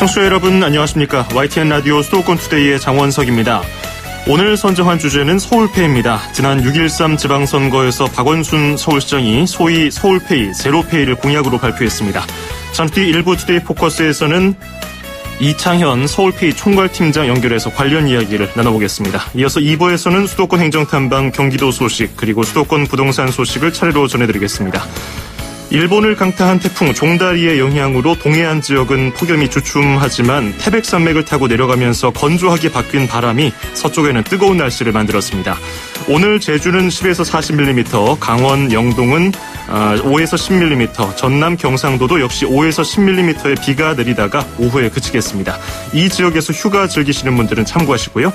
청취자 여러분 안녕하십니까. YTN 라디오 수도권 투데이의 장원석입니다. 오늘 선정한 주제는 서울페이입니다. 지난 6.13 지방선거에서 박원순 서울시장이 소위 서울페이, 제로페이를 공약으로 발표했습니다. 잠시 뒤 일부 투데이 포커스에서는 이창현 서울페이 총괄팀장 연결해서 관련 이야기를 나눠보겠습니다. 이어서 2부에서는 수도권 행정탐방 경기도 소식 그리고 수도권 부동산 소식을 차례로 전해드리겠습니다. 일본을 강타한 태풍 종다리의 영향으로 동해안 지역은 폭염이 주춤하지만 태백산맥을 타고 내려가면서 건조하게 바뀐 바람이 서쪽에는 뜨거운 날씨를 만들었습니다. 오늘 제주는 10에서 40mm, 강원, 영동은 5에서 10mm, 전남, 경상도도 역시 5에서 10mm의 비가 내리다가 오후에 그치겠습니다. 이 지역에서 휴가 즐기시는 분들은 참고하시고요.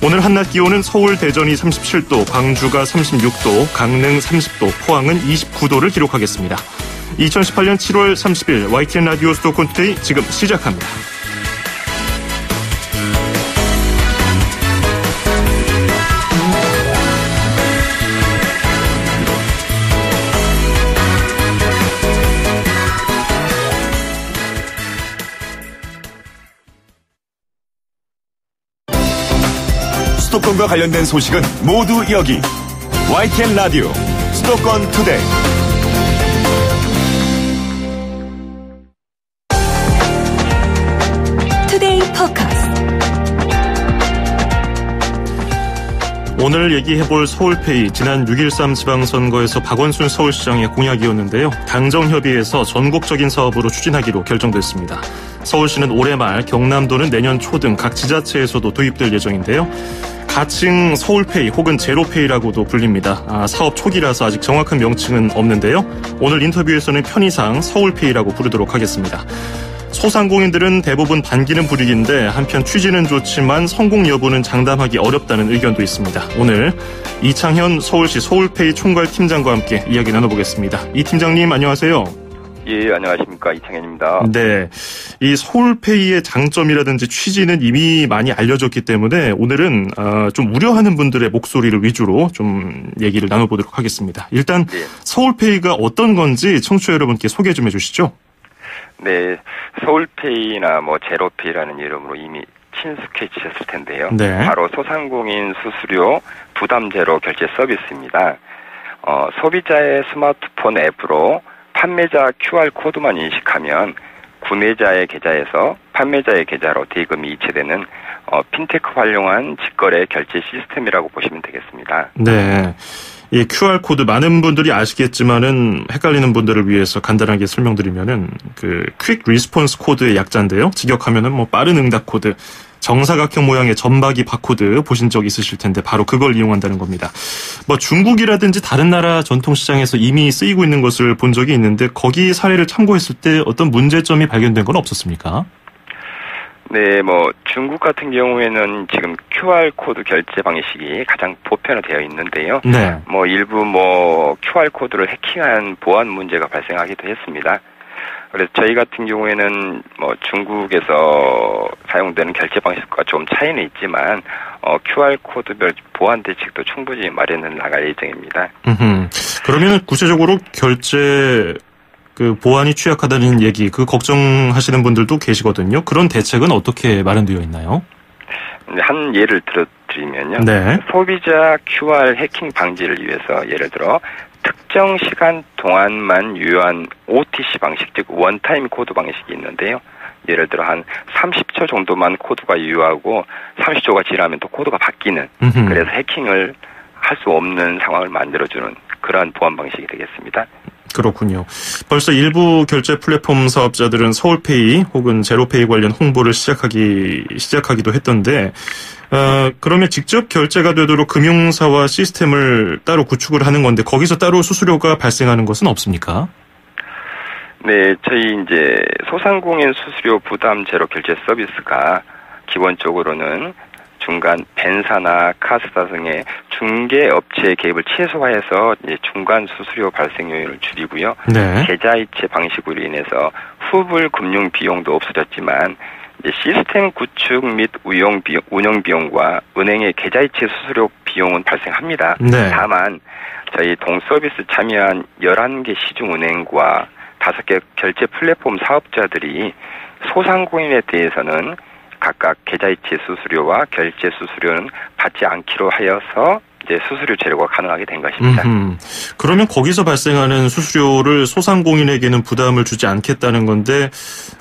오늘 한낮 기온은 서울, 대전이 37도, 광주가 36도, 강릉 30도, 포항은 29도를 기록하겠습니다. 2018년 7월 30일 YTN 라디오 수도권 투데이 지금 시작합니다. 수도권과 관련된 소식은 모두 여기 YTN 라디오 수도권 투데이. 투데이 포커스. 오늘 얘기해볼 서울페이, 지난 6.13 지방선거에서 박원순 서울시장의 공약이었는데요. 당정협의에서 전국적인 사업으로 추진하기로 결정됐습니다. 서울시는 올해 말, 경남도는 내년 초 등 각 지자체에서도 도입될 예정인데요. 가칭 서울페이 혹은 제로페이라고도 불립니다. 사업 초기라서 아직 정확한 명칭은 없는데요. 오늘 인터뷰에서는 편의상 서울페이라고 부르도록 하겠습니다. 소상공인들은 대부분 반기는 분위기인데 한편 취지는 좋지만 성공 여부는 장담하기 어렵다는 의견도 있습니다. 오늘 이창현 서울시 서울페이 총괄팀장과 함께 이야기 나눠보겠습니다. 이 팀장님 안녕하세요. 예, 안녕하십니까. 이창현입니다. 네, 이 서울페이의 장점이라든지 취지는 이미 많이 알려졌기 때문에 오늘은 좀 우려하는 분들의 목소리를 위주로 좀 얘기를 나눠보도록 하겠습니다. 일단 네. 서울페이가 어떤 건지 청취자 여러분께 소개 좀 해주시죠. 네, 서울페이나 제로페이라는 이름으로 이미 친숙해지셨을 텐데요. 네. 바로 소상공인 수수료 부담 제로 결제 서비스입니다. 소비자의 스마트폰 앱으로 판매자 QR코드만 인식하면 구매자의 계좌에서 판매자의 계좌로 대금이 이체되는 핀테크 활용한 직거래 결제 시스템이라고 보시면 되겠습니다. 네. 이 QR코드 많은 분들이 아시겠지만은 헷갈리는 분들을 위해서 간단하게 설명드리면은 그 퀵 리스폰스 코드의 약자인데요. 직역하면은 빠른 응답 코드, 정사각형 모양의 점박이 바코드 보신 적 있으실 텐데 바로 그걸 이용한다는 겁니다. 중국이라든지 다른 나라 전통시장에서 이미 쓰이고 있는 것을 본 적이 있는데 거기 사례를 참고했을 때 어떤 문제점이 발견된 건 없었습니까? 네, 중국 같은 경우에는 지금 QR코드 결제 방식이 가장 보편화되어 있는데요. 네. 일부 QR코드를 해킹한 보안 문제가 발생하기도 했습니다. 그래서 저희 같은 경우에는 중국에서 사용되는 결제 방식과 좀 차이는 있지만 QR코드별 보안 대책도 충분히 마련해 나갈 예정입니다. 그러면 구체적으로 결제 보안이 취약하다는 얘기, 걱정하시는 분들도 계시거든요. 그런 대책은 어떻게 마련되어 있나요? 한 예를 들어드리면요. 네. 소비자 QR 해킹 방지를 위해서 예를 들어 특정 시간 동안만 유효한 OTC 방식, 즉 원타임 코드 방식이 있는데요. 예를 들어 한 30초 정도만 코드가 유효하고 30초가 지나면 또 코드가 바뀌는, 그래서 해킹을 할 수 없는 상황을 만들어주는 그러한 보안 방식이 되겠습니다. 그렇군요. 벌써 일부 결제 플랫폼 사업자들은 서울페이 혹은 제로페이 관련 홍보를 시작하기도 했던데, 그러면 직접 결제가 되도록 금융사와 시스템을 따로 구축을 하는 건데 거기서 따로 수수료가 발생하는 것은 없습니까? 네, 저희 소상공인 수수료 부담 제로 결제 서비스가 기본적으로는 중간 벤사나 카스타 등의 중개 업체의 개입을 최소화해서 중간 수수료 발생 요인을 줄이고요. 네. 계좌이체 방식으로 인해서 후불 금융 비용도 없어졌지만 시스템 구축 및 운영 비용과 은행의 계좌이체 수수료 비용은 발생합니다. 네. 다만 저희 동서비스 참여한 11개 시중은행과 5개 결제 플랫폼 사업자들이 소상공인에 대해서는 각각 계좌이체 수수료와 결제 수수료는 받지 않기로 하여서 이제 수수료 제로가 가능하게 된 것입니다. 그러면 거기서 발생하는 수수료를 소상공인에게는 부담을 주지 않겠다는 건데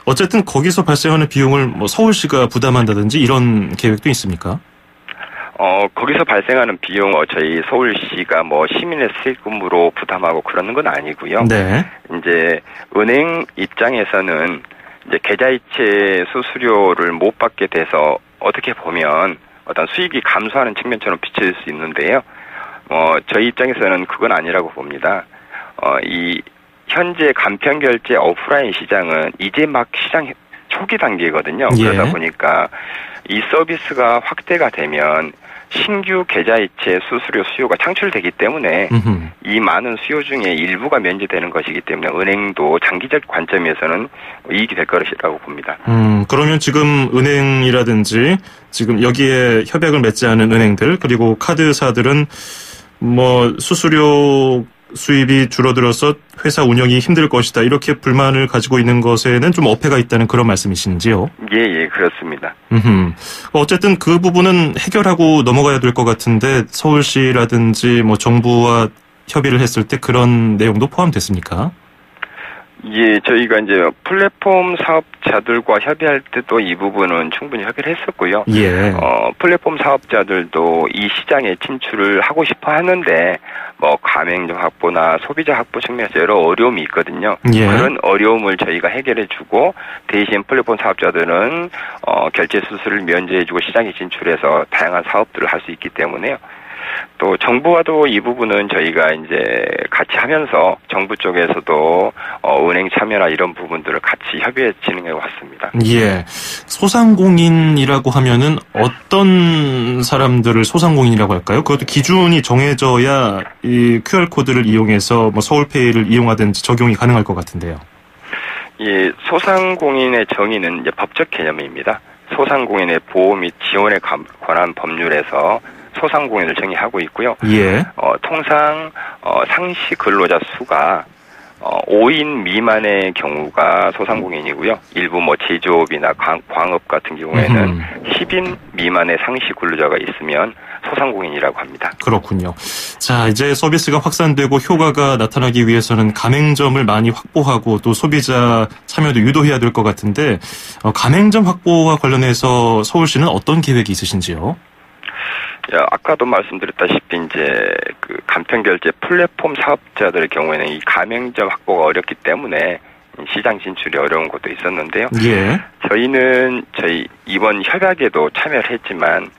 어쨌든 거기서 발생하는 비용을 뭐 서울시가 부담한다든지 이런 계획도 있습니까? 거기서 발생하는 비용 저희 서울시가 뭐 시민의 세금으로 부담하고 그러는 건 아니고요. 네. 이제 은행 입장에서는 이제 계좌이체 수수료를 못 받게 돼서 어떻게 보면 어떤 수익이 감소하는 측면처럼 비춰질 수 있는데요. 저희 입장에서는 그건 아니라고 봅니다. 이 현재 간편 결제 오프라인 시장은 이제 막 시장 초기 단계거든요. 예. 그러다 보니까 이 서비스가 확대가 되면 신규 계좌이체 수수료 수요가 창출되기 때문에 이 많은 수요 중에 일부가 면제되는 것이기 때문에 은행도 장기적 관점에서는 이익이 될 것이라고 봅니다. 그러면 지금 은행이라든지 지금 여기에 협약을 맺지 않은 은행들 그리고 카드사들은 뭐 수수료 수입이 줄어들어서 회사 운영이 힘들 것이다 이렇게 불만을 가지고 있는 것에는 좀 어폐가 있다는 그런 말씀이신지요? 예, 그렇습니다. 어쨌든 그 부분은 해결하고 넘어가야 될 것 같은데 서울시라든지 뭐 정부와 협의를 했을 때 그런 내용도 포함됐습니까? 예, 저희가 이제 플랫폼 사업자들과 협의할 때도 이 부분은 충분히 협의를 했었고요. 예. 플랫폼 사업자들도 이 시장에 진출을 하고 싶어 하는데 뭐 가맹점 확보나 소비자 확보 측면에서 여러 어려움이 있거든요. 예. 그런 어려움을 저희가 해결해주고 대신 플랫폼 사업자들은 결제 수수료를 면제해주고 시장에 진출해서 다양한 사업들을 할 수 있기 때문에요. 또 정부와도 이 부분은 저희가 이제 같이 하면서 정부 쪽에서도 은행 참여나 이런 부분들을 같이 협의해 진행해 왔습니다. 예. 소상공인이라고 하면은 어떤 사람들을 소상공인이라고 할까요? 그것도 기준이 정해져야 이 QR코드를 이용해서 뭐 서울페이를 이용하든지 적용이 가능할 것 같은데요. 예, 소상공인의 정의는 이제 법적 개념입니다. 소상공인의 보호 및 지원에 관한 법률에서 소상공인을 정의하고 있고요. 예. 통상 상시 근로자 수가 5인 미만의 경우가 소상공인이고요. 일부 뭐 제조업이나 광업 같은 경우에는 10인 미만의 상시 근로자가 있으면 소상공인이라고 합니다. 그렇군요. 자, 이제 서비스가 확산되고 효과가 나타나기 위해서는 가맹점을 많이 확보하고 또 소비자 참여도 유도해야 될 것 같은데 가맹점 확보와 관련해서 서울시는 어떤 계획이 있으신지요? 아까도 말씀드렸다시피 이제 그 간편 결제 플랫폼 사업자들의 경우에는 이 가맹점 확보가 어렵기 때문에 시장 진출이 어려운 것도 있었는데요. 예. 저희는 이번 협약에도 참여를 했지만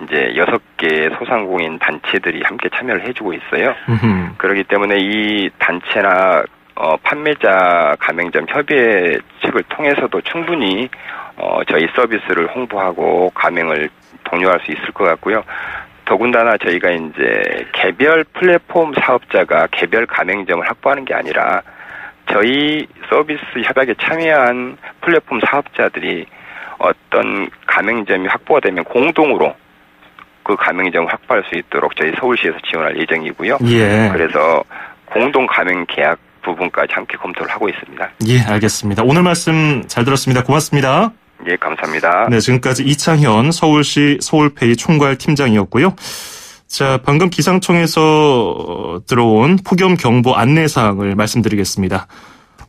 이제 6개 소상공인 단체들이 함께 참여를 해주고 있어요. 그렇기 때문에 이 단체나 판매자 가맹점 협의회 측을 통해서도 충분히 저희 서비스를 홍보하고 가맹을 독려할 수 있을 것 같고요. 더군다나 저희가 이제 개별 플랫폼 사업자가 개별 가맹점을 확보하는 게 아니라 저희 서비스 협약에 참여한 플랫폼 사업자들이 어떤 가맹점이 확보가 되면 공동으로 그 가맹점을 확보할 수 있도록 저희 서울시에서 지원할 예정이고요. 예. 그래서 공동 가맹 계약 부분까지 함께 검토를 하고 있습니다. 예, 알겠습니다. 오늘 말씀 잘 들었습니다. 고맙습니다. 예, 감사합니다. 네, 지금까지 이창현 서울시 서울페이 총괄 팀장이었고요. 자, 방금 기상청에서 들어온 폭염 경보 안내 사항을 말씀드리겠습니다.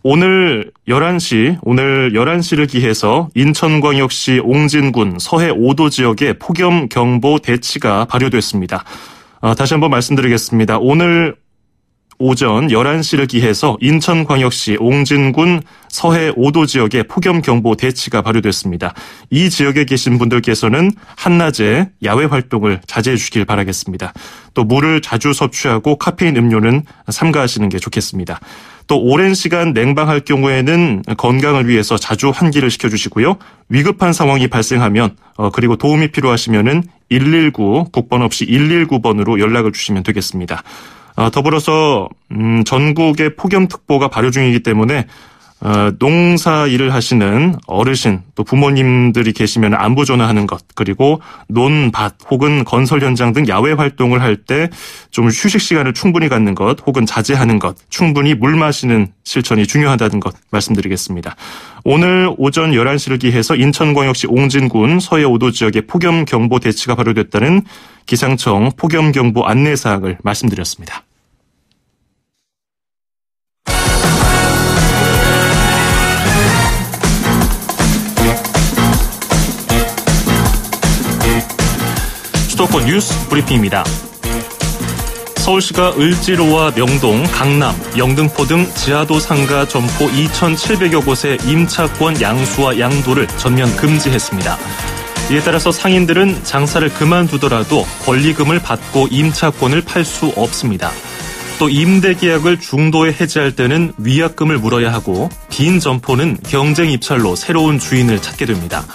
오늘 11시를 기해서 인천광역시 옹진군 서해 5도 지역에 폭염 경보 대치가 발효됐습니다. 다시 한번 말씀드리겠습니다. 오늘 오전 11시를 기해서 인천광역시 옹진군 서해 5도 지역에 폭염경보 대치가 발효됐습니다. 이 지역에 계신 분들께서는 한낮에 야외 활동을 자제해 주시길 바라겠습니다. 또 물을 자주 섭취하고 카페인 음료는 삼가하시는 게 좋겠습니다. 또 오랜 시간 냉방할 경우에는 건강을 위해서 자주 환기를 시켜주시고요. 위급한 상황이 발생하면 그리고 도움이 필요하시면은 119 국번 없이 119번으로 연락을 주시면 되겠습니다. 더불어서 전국에 폭염특보가 발효 중이기 때문에 농사 일을 하시는 어르신 또 부모님들이 계시면 안부 전화하는 것, 그리고 논밭 혹은 건설 현장 등 야외 활동을 할 때 좀 휴식 시간을 충분히 갖는 것 혹은 자제하는 것, 충분히 물 마시는 실천이 중요하다는 것 말씀드리겠습니다. 오늘 오전 11시를 기해서 인천광역시 옹진군 서해 5도 지역에 폭염경보 대치가 발효됐다는 기상청 폭염경보 안내사항을 말씀드렸습니다. 수도권 뉴스 브리핑입니다. 서울시가 을지로와 명동, 강남, 영등포 등 지하도 상가 점포 2,700여 곳의 임차권 양수와 양도를 전면 금지했습니다. 이에 따라서 상인들은 장사를 그만두더라도 권리금을 받고 임차권을 팔 수 없습니다. 또 임대 계약을 중도에 해지할 때는 위약금을 물어야 하고 빈 점포는 경쟁 입찰로 새로운 주인을 찾게 됩니다.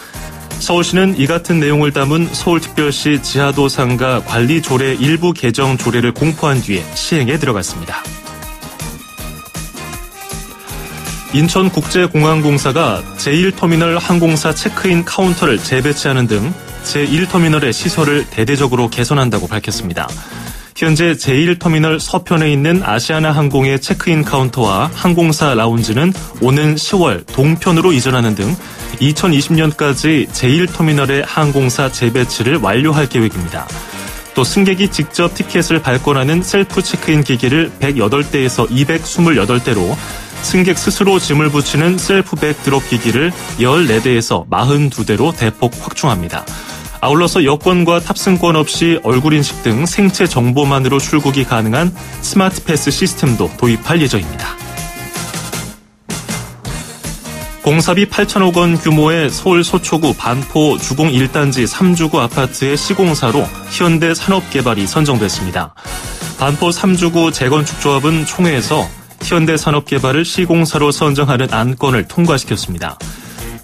서울시는 이 같은 내용을 담은 서울특별시 지하도 상가 관리 조례 일부 개정 조례를 공포한 뒤에 시행에 들어갔습니다. 인천국제공항공사가 제1터미널 항공사 체크인 카운터를 재배치하는 등 제1터미널의 시설을 대대적으로 개선한다고 밝혔습니다. 현재 제1터미널 서편에 있는 아시아나 항공의 체크인 카운터와 항공사 라운지는 오는 10월 동편으로 이전하는 등 2020년까지 제1터미널의 항공사 재배치를 완료할 계획입니다. 또 승객이 직접 티켓을 발권하는 셀프 체크인 기기를 108대에서 228대로, 승객 스스로 짐을 붙이는 셀프 백 드롭 기기를 14대에서 42대로 대폭 확충합니다. 아울러서 여권과 탑승권 없이 얼굴 인식 등 생체 정보만으로 출국이 가능한 스마트 패스 시스템도 도입할 예정입니다. 공사비 8천억 원 규모의 서울 서초구 반포 주공 1단지 3주구 아파트의 시공사로 현대산업개발이 선정됐습니다. 반포 3주구 재건축조합은 총회에서 현대산업개발을 시공사로 선정하는 안건을 통과시켰습니다.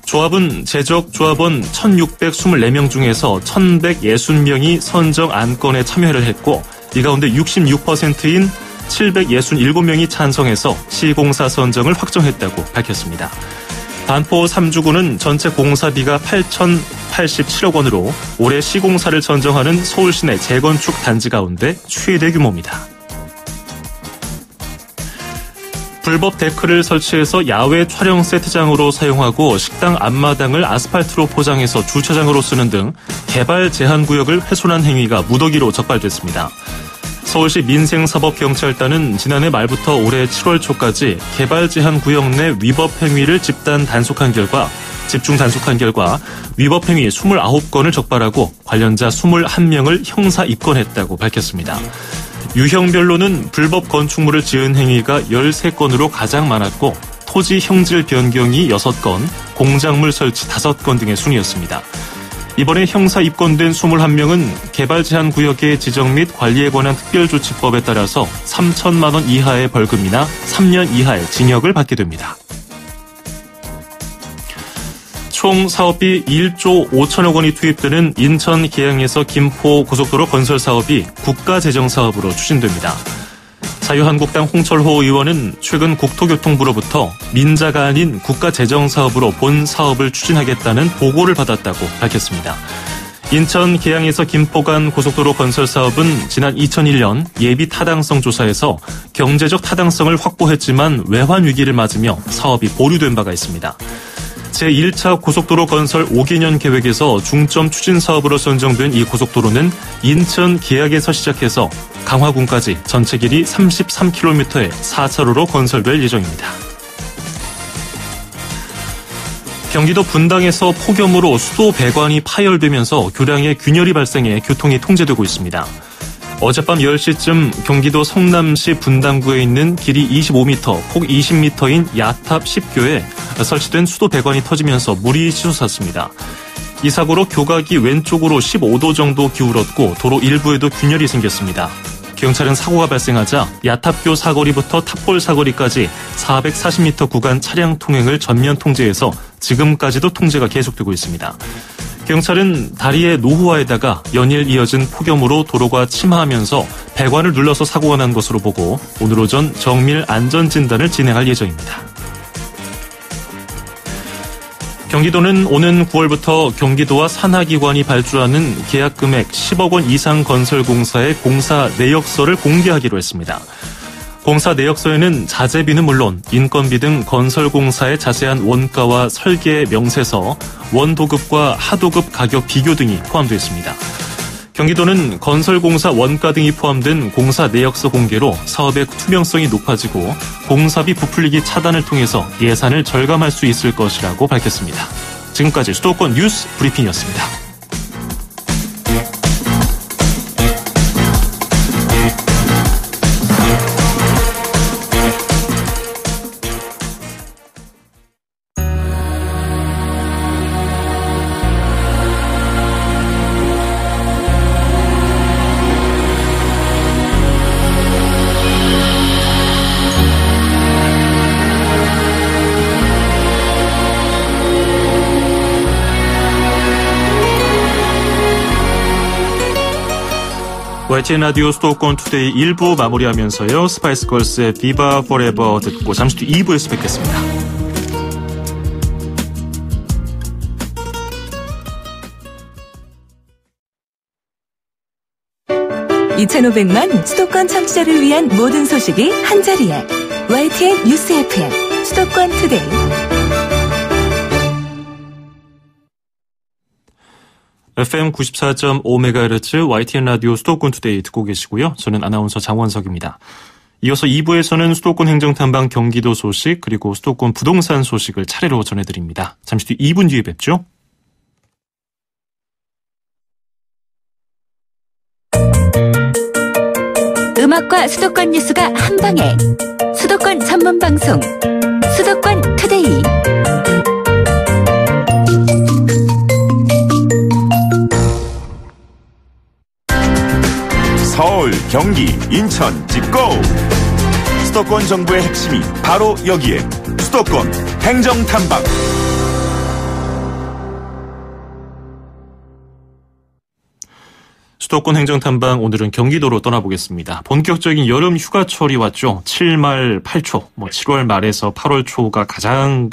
조합은 제적조합원 1,624명 중에서 1,160명이 선정 안건에 참여를 했고, 이 가운데 66%인 767명이 찬성해서 시공사 선정을 확정했다고 밝혔습니다. 반포 3주구는 전체 공사비가 8,087억 원으로 올해 시공사를 선정하는 서울 시내 재건축 단지 가운데 최대 규모입니다. 불법 데크를 설치해서 야외 촬영 세트장으로 사용하고 식당 앞마당을 아스팔트로 포장해서 주차장으로 쓰는 등 개발 제한 구역을 훼손한 행위가 무더기로 적발됐습니다. 서울시 민생사법경찰단은 지난해 말부터 올해 7월 초까지 개발 제한 구역 내 위법 행위를 집중 단속한 결과 위법 행위 29건을 적발하고 관련자 21명을 형사 입건했다고 밝혔습니다. 유형별로는 불법 건축물을 지은 행위가 13건으로 가장 많았고, 토지 형질 변경이 6건, 공작물 설치 5건 등의 순이었습니다. 이번에 형사 입건된 21명은 개발 제한 구역의 지정 및 관리에 관한 특별조치법에 따라서 3천만 원 이하의 벌금이나 3년 이하의 징역을 받게 됩니다. 총 사업비 1조 5천억 원이 투입되는 인천 계양에서 김포 고속도로 건설 사업이 국가재정사업으로 추진됩니다. 자유한국당 홍철호 의원은 최근 국토교통부로부터 민자가 아닌 국가재정사업으로 본 사업을 추진하겠다는 보고를 받았다고 밝혔습니다. 인천 계양에서 김포 간 고속도로 건설 사업은 지난 2001년 예비 타당성 조사에서 경제적 타당성을 확보했지만 외환 위기를 맞으며 사업이 보류된 바가 있습니다. 제1차 고속도로 건설 5개년 계획에서 중점 추진 사업으로 선정된 이 고속도로는 인천 계양에서 시작해서 강화군까지 전체 길이 33km의 4차로로 건설될 예정입니다. 경기도 분당에서 폭염으로 수도 배관이 파열되면서 교량에 균열이 발생해 교통이 통제되고 있습니다. 어젯밤 10시쯤 경기도 성남시 분당구에 있는 길이 25m, 폭 20m인 야탑 10교에 설치된 수도 배관이 터지면서 물이 치솟았습니다. 이 사고로 교각이 왼쪽으로 15도 정도 기울었고 도로 일부에도 균열이 생겼습니다. 경찰은 사고가 발생하자 야탑교 사거리부터 탑볼 사거리까지 440m 구간 차량 통행을 전면 통제해서 지금까지도 통제가 계속되고 있습니다. 경찰은 다리의 노후화에다가 연일 이어진 폭염으로 도로가 침하하면서 배관을 눌러서 사고가 난 것으로 보고 오늘 오전 정밀 안전진단을 진행할 예정입니다. 경기도는 오는 9월부터 경기도와 산하기관이 발주하는 계약금액 10억 원 이상 건설공사의 공사 내역서를 공개하기로 했습니다. 공사 내역서에는 자재비는 물론 인건비 등 건설공사의 자세한 원가와 설계 명세서, 원도급과 하도급 가격 비교 등이 포함되어 있습니다. 경기도는 건설공사 원가 등이 포함된 공사 내역서 공개로 사업의 투명성이 높아지고 공사비 부풀리기 차단을 통해서 예산을 절감할 수 있을 것이라고 밝혔습니다. 지금까지 수도권 뉴스 브리핑이었습니다. YTN 라디오 수도권 투데이 1부 마무리하면서요. 스파이스 걸스의 비바 포레버 듣고 잠시 뒤 2부에서 뵙겠습니다. 2,500만 수도권 청취자를 위한 모든 소식이 한자리에 YTN 뉴스 FM 수도권 투데이. FM 94.5MHz YTN 라디오 수도권 투데이 듣고 계시고요. 저는 아나운서 장원석입니다. 이어서 2부에서는 수도권 행정탐방 경기도 소식 그리고 수도권 부동산 소식을 차례로 전해드립니다. 잠시 뒤 2분 뒤에 뵙죠. 음악과 수도권 뉴스가 한방에 수도권 전문 방송 수도권 투데이. 서울, 경기, 인천, 찍고! 수도권 정보의 핵심이 바로 여기에 수도권 행정탐방. 수도권 행정탐방 오늘은 경기도로 떠나보겠습니다. 본격적인 여름 휴가철이 왔죠. 7말 8초, 7월 말에서 8월 초가 가장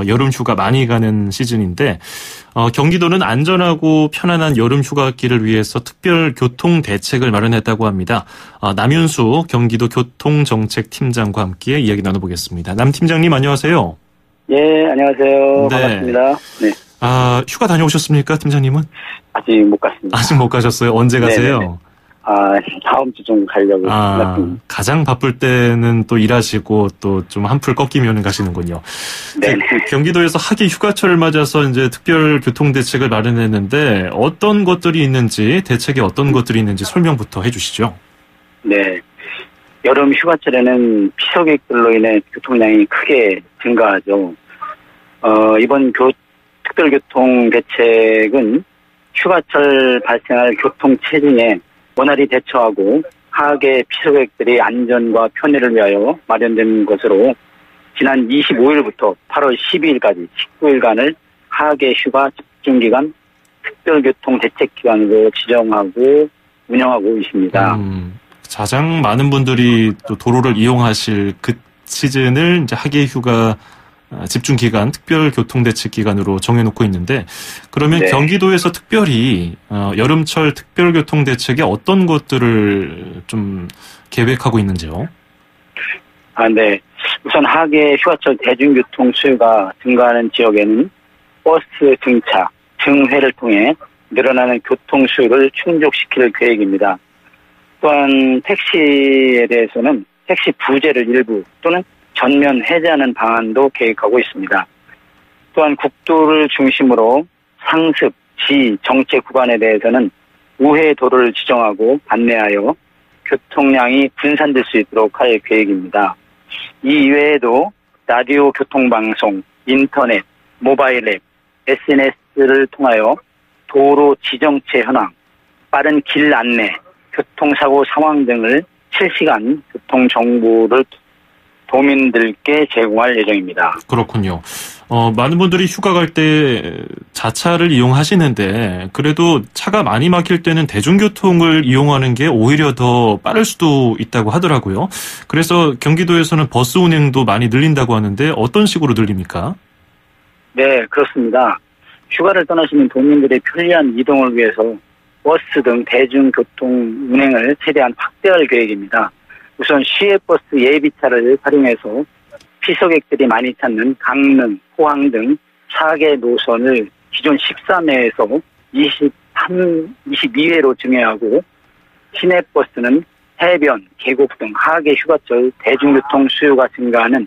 여름 휴가 많이 가는 시즌인데 경기도는 안전하고 편안한 여름 휴가길을 위해서 특별 교통 대책을 마련했다고 합니다. 남윤수 경기도 교통정책팀장과 함께 이야기 나눠보겠습니다. 남 팀장님 안녕하세요. 예, 안녕하세요. 네. 반갑습니다. 네. 휴가 다녀오셨습니까, 팀장님은? 아직 못 갔습니다. 아직 못 가셨어요? 언제 가세요? 네네네. 다음 주 좀 가려고 생각합니다. 가장 바쁠 때는 또 일하시고 또 좀 한풀 꺾이면 가시는군요. 네. 경기도에서 하기 휴가철을 맞아서 이제 특별 교통 대책을 마련했는데 어떤 것들이 있는지, 대책에 어떤 것들이 있는지 설명부터 해주시죠. 네. 여름 휴가철에는 피서객들로 인해 교통량이 크게 증가하죠. 이번 특별교통 대책은 휴가철 발생할 교통 체증에 원활히 대처하고 하악의 피서객들의 안전과 편의를 위하여 마련된 것으로 지난 25일부터 8월 12일까지 19일간을 하악의 휴가 집중기간 특별교통 대책기간으로 지정하고 운영하고 있습니다. 가장 많은 분들이 또 도로를 이용하실 그 시즌을 이제 하계 휴가 집중기간 특별교통대책기간으로 정해놓고 있는데 그러면 네. 경기도에서 특별히 여름철 특별교통대책에 어떤 것들을 좀 계획하고 있는지요? 네. 우선 하계 휴가철 대중교통 수요가 증가하는 지역에는 버스 등차, 증회를 통해 늘어나는 교통 수요를 충족시킬 계획입니다. 또한 택시에 대해서는 택시 부재를 일부 또는 전면 해제하는 방안도 계획하고 있습니다. 또한 국도를 중심으로 상습, 지, 정체 구간에 대해서는 우회 도로를 지정하고 안내하여 교통량이 분산될 수 있도록 할 계획입니다. 이 이외에도 라디오 교통방송, 인터넷, 모바일 앱, SNS를 통하여 도로 지정체 현황, 빠른 길 안내, 교통사고 상황 등을 실시간 교통정보를 도민들께 제공할 예정입니다. 그렇군요. 많은 분들이 휴가 갈 때 자차를 이용하시는데 그래도 차가 많이 막힐 때는 대중교통을 이용하는 게 오히려 더 빠를 수도 있다고 하더라고요. 그래서 경기도에서는 버스 운행도 많이 늘린다고 하는데 어떤 식으로 늘립니까? 네, 그렇습니다. 휴가를 떠나시는 도민들의 편리한 이동을 위해서 버스 등 대중교통 운행을 최대한 확대할 계획입니다. 우선 시외버스 예비차를 활용해서 피서객들이 많이 찾는 강릉, 포항 등 4개 노선을 기존 13회에서 22회로 증회하고 시내버스는 해변, 계곡 등 하계 휴가철 대중교통 수요가 증가하는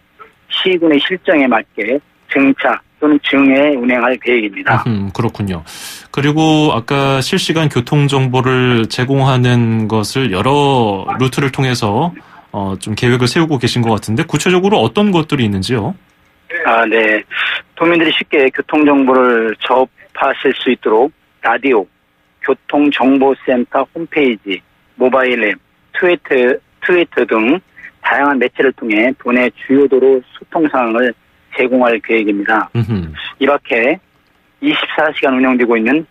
시군의 실정에 맞게 증차 또는 증회 운행할 계획입니다. 그렇군요. 그리고 아까 실시간 교통 정보를 제공하는 것을 여러 루트를 통해서 좀 계획을 세우고 계신 것 같은데 구체적으로 어떤 것들이 있는지요? 네. 도민들이 쉽게 교통 정보를 접하실 수 있도록 라디오, 교통정보센터 홈페이지, 모바일 앱, 트위터 등 다양한 매체를 통해 도내 주요 도로 소통 사항을 제공할 계획입니다. 이 밖에 24시간 운영되고 있는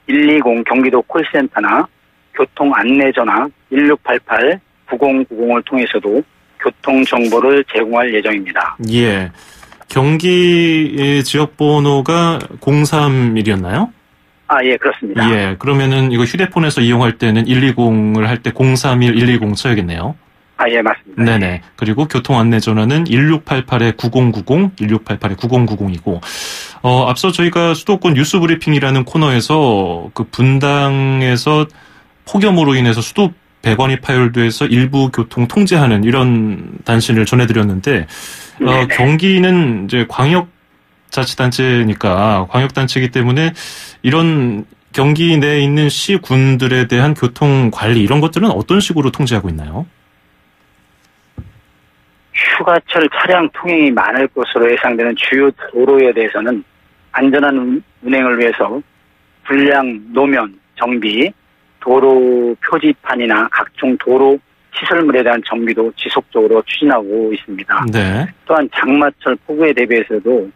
120 경기도 콜센터나 교통 안내전화 1688 9090을 통해서도 교통 정보를 제공할 예정입니다. 예. 경기 지역 번호가 031이었나요? 예, 그렇습니다. 예. 그러면은 이거 휴대폰에서 이용할 때는 120을 할 때 031 120 쳐야겠네요. 예, 맞습니다. 네네. 그리고 교통 안내 전화는 1688-9090, 1688-9090이고, 앞서 저희가 수도권 뉴스 브리핑이라는 코너에서 그 분당에서 폭염으로 인해서 수도 배관이 파열돼서 일부 교통 통제하는 이런 단신을 전해드렸는데, 경기는 이제 광역자치단체니까, 광역단체이기 때문에 이런 경기 내에 있는 시군들에 대한 교통 관리 이런 것들은 어떤 식으로 통제하고 있나요? 휴가철 차량 통행이 많을 것으로 예상되는 주요 도로에 대해서는 안전한 운행을 위해서 불량 노면 정비, 도로 표지판이나 각종 도로 시설물에 대한 정비도 지속적으로 추진하고 있습니다. 네. 또한 장마철 폭우에 대비해서도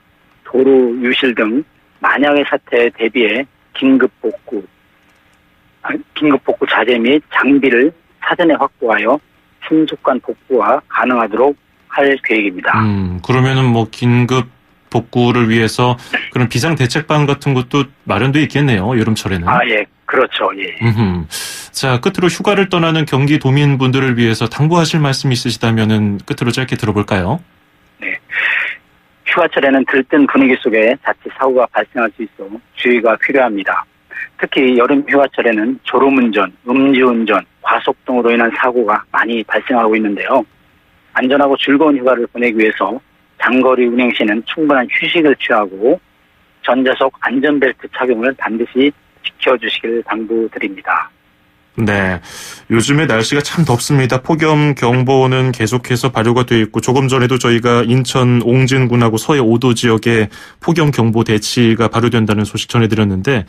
도로 유실 등 만약의 사태에 대비해 긴급 복구 자재 및 장비를 사전에 확보하여 신속한 복구가 가능하도록 할 계획입니다. 그러면은 뭐 긴급 복구를 위해서 그런 비상 대책반 같은 것도 마련돼 있겠네요. 여름철에는. 예, 그렇죠. 예. 자, 끝으로 휴가를 떠나는 경기 도민분들을 위해서 당부하실 말씀이 있으시다면은 끝으로 짧게 들어볼까요? 네. 휴가철에는 들뜬 분위기 속에 자칫 사고가 발생할 수 있어 주의가 필요합니다. 특히 여름 휴가철에는 졸음운전, 음주운전, 과속 등으로 인한 사고가 많이 발생하고 있는데요. 안전하고 즐거운 휴가를 보내기 위해서 장거리 운행 시에는 충분한 휴식을 취하고 전좌석 안전벨트 착용을 반드시 지켜주시길 당부드립니다. 네. 요즘에 날씨가 참 덥습니다. 폭염 경보는 계속해서 발효가 되어 있고 조금 전에도 저희가 인천 옹진군하고 서해 5도 지역에 폭염 경보 대치가 발효된다는 소식 전해드렸는데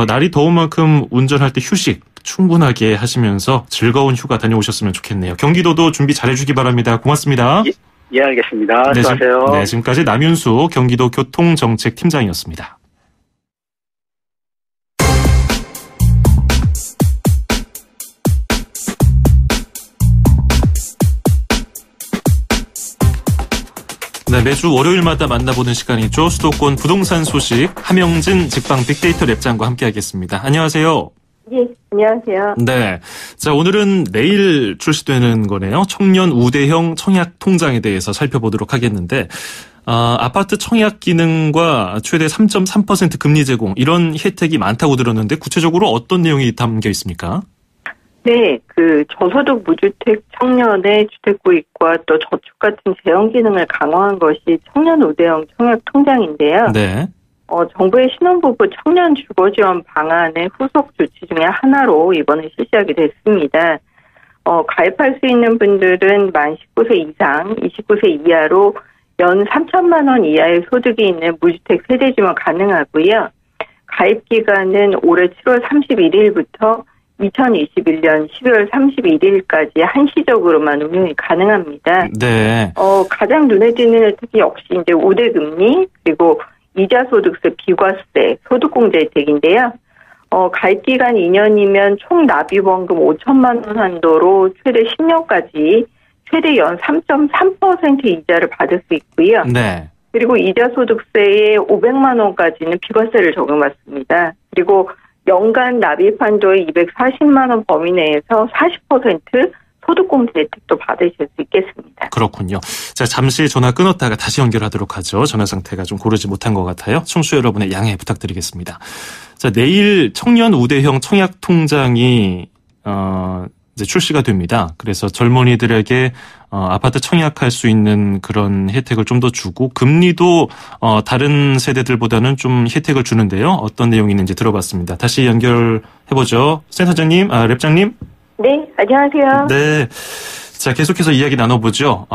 날이 더운 만큼 운전할 때 휴식 충분하게 하시면서 즐거운 휴가 다녀오셨으면 좋겠네요. 경기도도 준비 잘해주기 바랍니다. 고맙습니다. 예, 알겠습니다. 수고하세요. 네, 지금까지 남윤수 경기도 교통정책팀장이었습니다. 네, 매주 월요일마다 만나보는 시간이죠. 수도권 부동산 소식 함영진 직방 빅데이터 랩장과 함께하겠습니다. 안녕하세요. 예, 안녕하세요. 네. 자, 오늘은 내일 출시되는 거네요. 청년 우대형 청약 통장에 대해서 살펴보도록 하겠는데, 아파트 청약 기능과 최대 3.3% 금리 제공, 이런 혜택이 많다고 들었는데, 구체적으로 어떤 내용이 담겨 있습니까? 네, 저소득 무주택 청년의 주택 구입과 또 저축 같은 재원 기능을 강화한 것이 청년 우대형 청약 통장인데요. 네. 정부의 신혼부부 청년 주거 지원 방안의 후속 조치 중에 하나로 이번에 실시하게 됐습니다. 가입할 수 있는 분들은 만 19세 이상, 29세 이하로 연 3천만 원 이하의 소득이 있는 무주택 세대 지원 가능하고요. 가입 기간은 올해 7월 31일부터 2021년 12월 31일까지 한시적으로만 운영이 가능합니다. 네. 가장 눈에 띄는 혜택이 역시 이제 우대금리 그리고 이자 소득세, 비과세, 소득공제 혜택인데요. 가입 기간 2년이면 총 납입원금 5천만 원 한도로 최대 10년까지 최대 연 3.3% 이자를 받을 수 있고요. 네. 그리고 이자소득세의 500만 원까지는 비과세를 적용받습니다. 그리고 연간 납입 한도의 240만 원 범위 내에서 40% 소득공제 혜택도 받으실 수 있겠습니다. 그렇군요. 자, 잠시 전화 끊었다가 다시 연결하도록 하죠. 전화 상태가 좀 고르지 못한 것 같아요. 청취자 여러분의 양해 부탁드리겠습니다. 자, 내일 청년 우대형 청약 통장이 이제 출시가 됩니다. 그래서 젊은이들에게 아파트 청약할 수 있는 그런 혜택을 좀 더 주고 금리도 다른 세대들보다는 좀 혜택을 주는데요. 어떤 내용이 있는지 들어봤습니다. 다시 연결해보죠. 센터장님, 랩장님. 네, 안녕하세요. 네. 자, 계속해서 이야기 나눠보죠.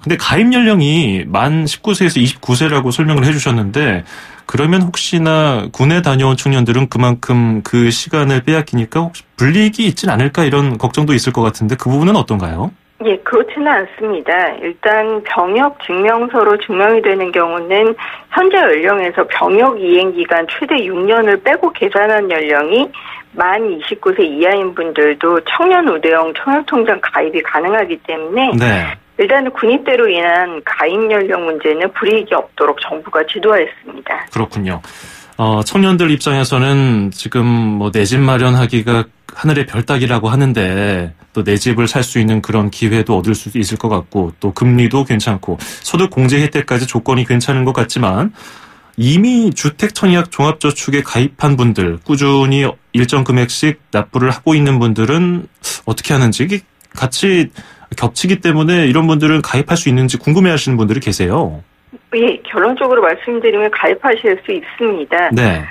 근데 가입 연령이 만 19세에서 29세라고 설명을 해주셨는데, 그러면 혹시나 군에 다녀온 청년들은 그만큼 그 시간을 빼앗기니까 혹시 불이익이 있진 않을까 이런 걱정도 있을 것 같은데 그 부분은 어떤가요? 예, 그렇지는 않습니다. 일단 병역 증명서로 증명이 되는 경우는 현재 연령에서 병역 이행 기간 최대 6년을 빼고 계산한 연령이 만 29세 이하인 분들도 청년 우대형 청약통장 가입이 가능하기 때문에 네. 일단은 군입대로 인한 가입 연령 문제는 불이익이 없도록 정부가 지도하였습니다. 그렇군요. 청년들 입장에서는 지금 뭐 내 집 마련하기가 하늘의 별 따기라고 하는데 또 내 집을 살 수 있는 그런 기회도 얻을 수 있을 것 같고 또 금리도 괜찮고 소득 공제 혜택까지 조건이 괜찮은 것 같지만 이미 주택청약 종합저축에 가입한 분들 꾸준히 일정 금액씩 납부를 하고 있는 분들은 어떻게 하는지 이게 같이 겹치기 때문에 이런 분들은 가입할 수 있는지 궁금해하시는 분들이 계세요. 예, 결론적으로 말씀드리면 가입하실 수 있습니다. 네.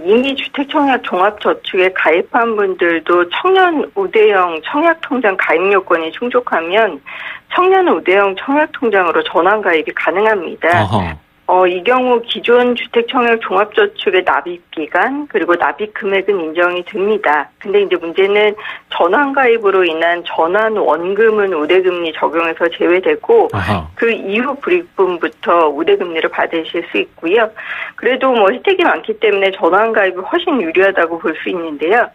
이미 주택청약 종합저축에 가입한 분들도 청년 우대형 청약통장 가입 요건이 충족하면 청년 우대형 청약통장으로 전환 가입이 가능합니다. 어허. 이 경우 기존 주택청약 종합저축의 납입기간 그리고 납입금액은 인정이 됩니다. 근데 이제 문제는 전환가입으로 인한 전환원금은 우대금리 적용에서 제외되고 아하. 그 이후 불입분부터 우대금리를 받으실 수 있고요. 그래도 뭐 혜택이 많기 때문에 전환가입이 훨씬 유리하다고 볼 수 있는데요.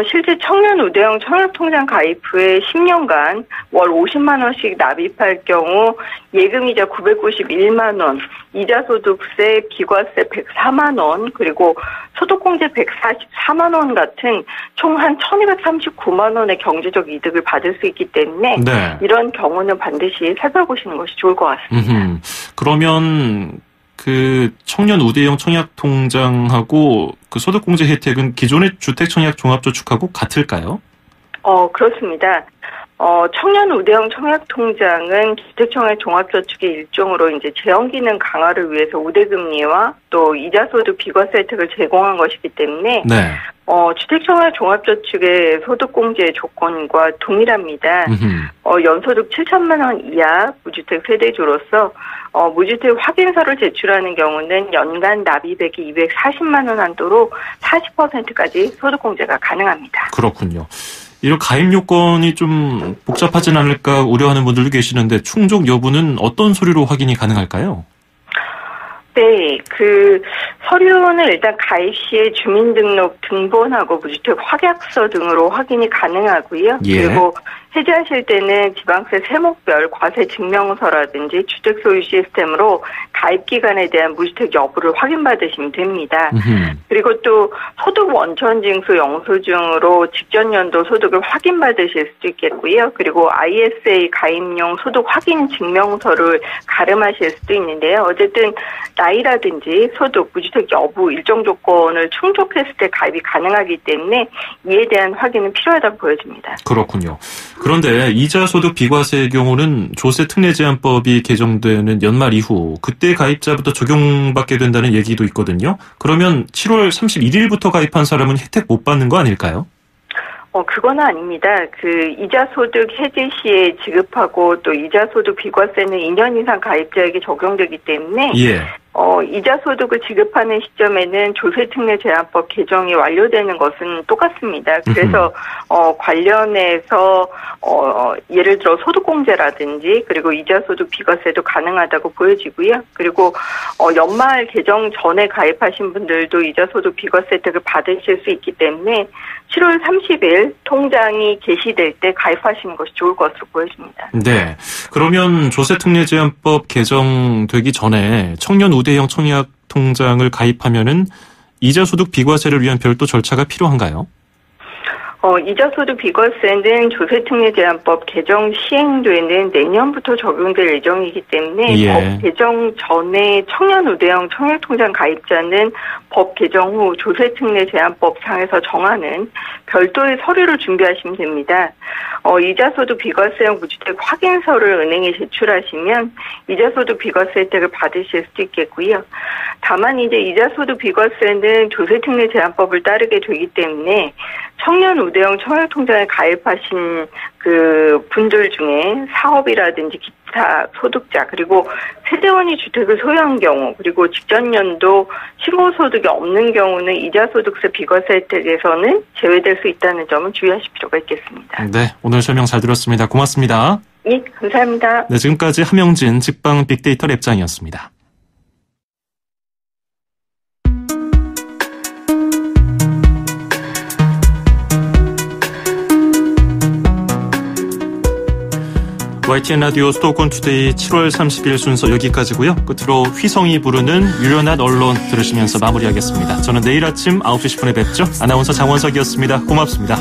실제 청년 우대형 청약통장 가입 후에 10년간 월 50만 원씩 납입할 경우 예금이자 991만 원, 이자소득세, 비과세 104만 원, 그리고 소득공제 144만 원 같은 총 한 1239만 원의 경제적 이득을 받을 수 있기 때문에 네. 이런 경우는 반드시 살펴보시는 것이 좋을 것 같습니다. 그러면 그 청년 우대형 청약통장하고 그 소득공제 혜택은 기존의 주택청약 종합저축하고 같을까요? 그렇습니다. 청년 우대형 청약통장은 주택청약 종합저축의 일종으로 이제 재원기능 강화를 위해서 우대금리와 또 이자소득 비과세 혜택을 제공한 것이기 때문에 네. 주택청약 종합저축의 소득공제 조건과 동일합니다. 연소득 7천만 원 이하 무주택 세대주로서 무주택 확인서를 제출하는 경우는 연간 납입액이 240만 원 한도로 40%까지 소득공제가 가능합니다. 그렇군요. 이런 가입 요건이 좀 복잡하진 않을까 우려하는 분들도 계시는데 충족 여부는 어떤 서류로 확인이 가능할까요? 네, 그 서류는 일단 가입 시에 주민등록 등본하고 무주택 확약서 등으로 확인이 가능하고요. 예. 그리고 해지하실 때는 지방세 세목별 과세 증명서라든지 주택 소유 시스템으로 가입 기간에 대한 무주택 여부를 확인받으시면 됩니다. 그리고 또 소득 원천 징수 영수증으로 직전 연도 소득을 확인받으실 수도 있겠고요. 그리고 ISA 가입용 소득 확인 증명서를 가름하실 수도 있는데요. 어쨌든 나이라든지 소득, 무주택 여부 일정 조건을 충족했을 때 가입이 가능하기 때문에 이에 대한 확인은 필요하다고 보여집니다. 그렇군요. 그런데 이자소득 비과세의 경우는 조세 특례 제한법이 개정되는 연말 이후 그때 가입자부터 적용받게 된다는 얘기도 있거든요. 그러면 7월 31일부터 가입한 사람은 혜택 못 받는 거 아닐까요? 그건 아닙니다. 그 이자소득 해지 시에 지급하고 또 이자소득 비과세는 2년 이상 가입자에게 적용되기 때문에 예. 이자 소득을 지급하는 시점에는 조세특례제한법 개정이 완료되는 것은 똑같습니다. 그래서 관련해서 예를 들어 소득공제라든지 그리고 이자 소득 비과세도 가능하다고 보여지고요. 그리고 연말 개정 전에 가입하신 분들도 이자 소득 비과세 혜택을 받으실 수 있기 때문에 7월 30일 통장이 개시될 때 가입하시는 것이 좋을 것으로 보여집니다. 네. 그러면 조세특례제한법 개정되기 전에 청년 우대형 청약 통장을 가입하면은 이자 소득 비과세를 위한 별도 절차가 필요한가요? 이자 소득 비과세는 조세특례제한법 개정 시행되는 내년부터 적용될 예정이기 때문에 예. 법 개정 전에 청년 우대형 청약통장 가입자는 법 개정 후 조세특례제한법상에서 정하는 별도의 서류를 준비하시면 됩니다. 이자 소득 비과세형 무주택 확인서를 은행에 제출하시면 이자 소득 비과세 혜택을 받으실 수도 있겠고요. 다만 이제 이자 소득 비과세는 조세특례제한법을 따르게 되기 때문에 청년 우대형 청약통장에 가입하신 그 분들 중에 사업이라든지 기타 소득자 그리고 세대원이 주택을 소유한 경우 그리고 직전 연도 실무소득이 없는 경우는 이자소득세 비과세 혜택에서는 제외될 수 있다는 점은 주의하실 필요가 있겠습니다. 네, 오늘 설명 잘 들었습니다. 고맙습니다. 예, 감사합니다. 네, 지금까지 함영진 직방 빅데이터 랩장이었습니다. YTN 라디오 수도권 투데이 7월 30일 순서 여기까지고요. 끝으로 휘성이 부르는 유연한 언론 들으시면서 마무리하겠습니다. 저는 내일 아침 9시 10분에 뵙죠. 아나운서 장원석이었습니다. 고맙습니다.